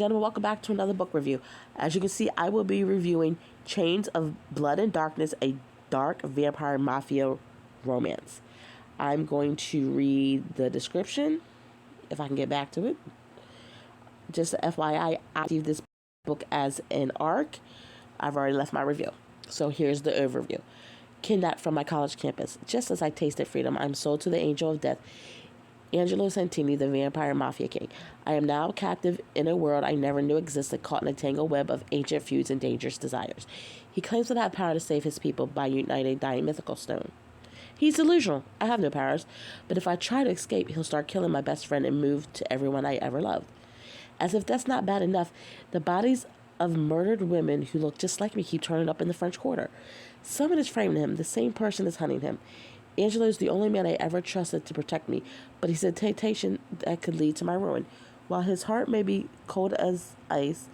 Gentlemen, welcome back to another book review. As you can see, I will be reviewing Chains of Blood and Darkness, a dark vampire mafia romance. I'm going to read the description, if I can get back to it. Just FYI, I received this book as an ARC. I've already left my review. So here's the overview. Kidnapped from my college campus. Just as I tasted freedom, I'm sold to the angel of death, Angelo Santini, the vampire mafia king. I am now captive in a world I never knew existed, caught in a tangled web of ancient feuds and dangerous desires. He claims to have power to save his people by uniting a dying mythical stone. He's delusional. I have no powers, but if I try to escape, he'll start killing my best friend and move to everyone I ever loved. As if that's not bad enough, the bodies of murdered women who look just like me keep turning up in the French Quarter. Someone is framing him. The same person is hunting him. Angelo is the only man I ever trusted to protect me, but he's a temptation that could lead to my ruin. While his heart may be cold as ice,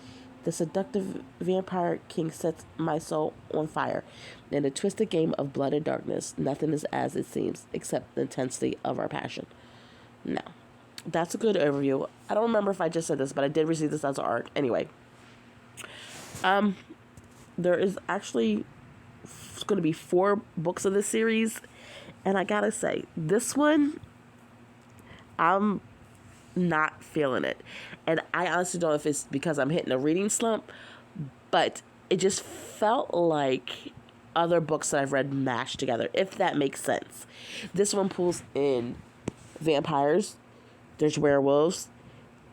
the seductive vampire king sets my soul on fire. In a twisted game of blood and darkness, nothing is as it seems, except the intensity of our passion. Now, that's a good overview. I don't remember if I just said this, but I did receive this as an ARC. Anyway, there is actually going to be 4 books of this series. And I gotta say, this one, I'm not feeling it. And I honestly don't know if it's because I'm hitting a reading slump, but it just felt like other books that I've read mashed together, if that makes sense. This one pulls in vampires, there's werewolves,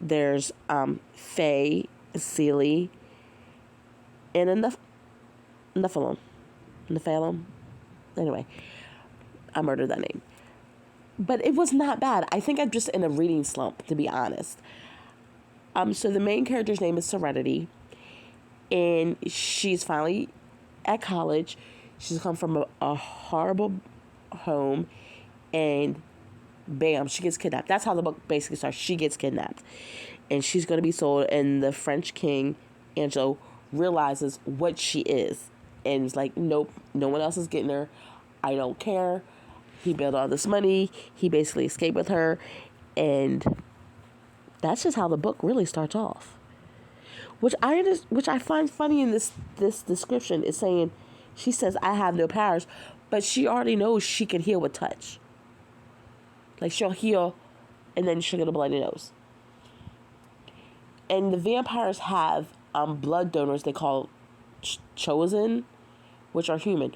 there's fae, Seelie, and a Nephilim. Anyway, I murdered that name. But it was not bad. I think I'm just in a reading slump, to be honest. So the main character's name is Serenity, and she's finally at college. She's come from a horrible home, and bam, she gets kidnapped. That's how the book basically starts. She gets kidnapped, and she's going to be sold, and the French king, Angelo, realizes what she is, and he's like, nope, no one else is getting her. I don't care. He built all this money. He basically escaped with her. And that's just how the book really starts off. Which I find funny in this description is saying, she says, I have no powers. But she already knows she can heal with touch. Like, she'll heal and then she'll get a bloody nose. And the vampires have blood donors they call chosen, which are human.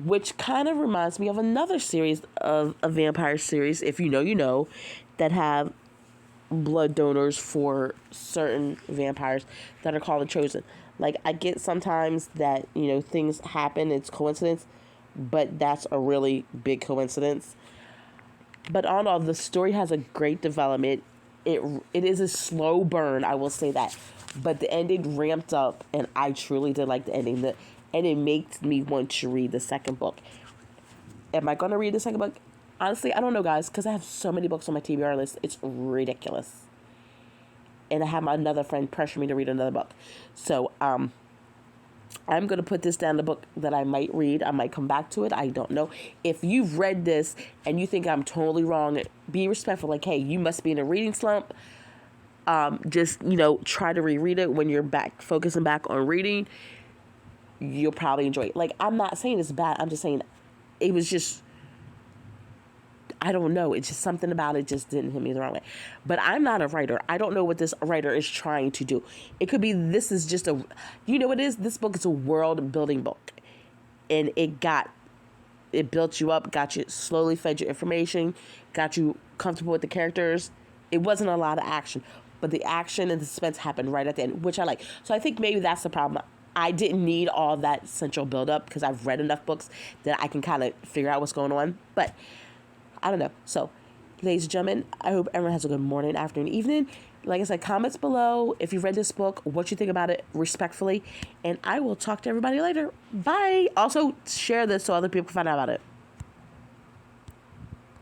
Which kind of reminds me of another series of a vampire series, if you know, you know, that have blood donors for certain vampires that are called the Chosen. Like, I get sometimes that, you know, things happen, it's coincidence, but that's a really big coincidence. But on all, the story has a great development. It is a slow burn, I will say that. But the ending ramped up, and I truly did like the ending. And it makes me want to read the second book. Am I going to read the second book? Honestly, I don't know, guys, because I have so many books on my TBR list. It's ridiculous. And I have another friend pressure me to read another book. So, I'm going to put this down, the book that I might read. I might come back to it. I don't know. If you've read this and you think I'm totally wrong, be respectful. Like, hey, you must be in a reading slump. Just, you know, try to reread it when you're focusing back on reading. You'll probably enjoy it. Like, I'm not saying it's bad. I'm just saying it was just, I don't know. It's just something about it just didn't hit me the wrong way. But I'm not a writer. I don't know what this writer is trying to do. It could be this is just you know what it is? This book is a world building book. And it built you up, got you, slowly fed you information, got you comfortable with the characters. It wasn't a lot of action. But the action and the suspense happened right at the end, which I like. So I think maybe that's the problem. I didn't need all that central build-up because I've read enough books that I can kind of figure out what's going on. But I don't know. So, ladies and gentlemen, I hope everyone has a good morning, afternoon, evening. Like I said, comments below if you read this book, what you think about it, respectfully. And I will talk to everybody later. Bye. Also, share this so other people can find out about it.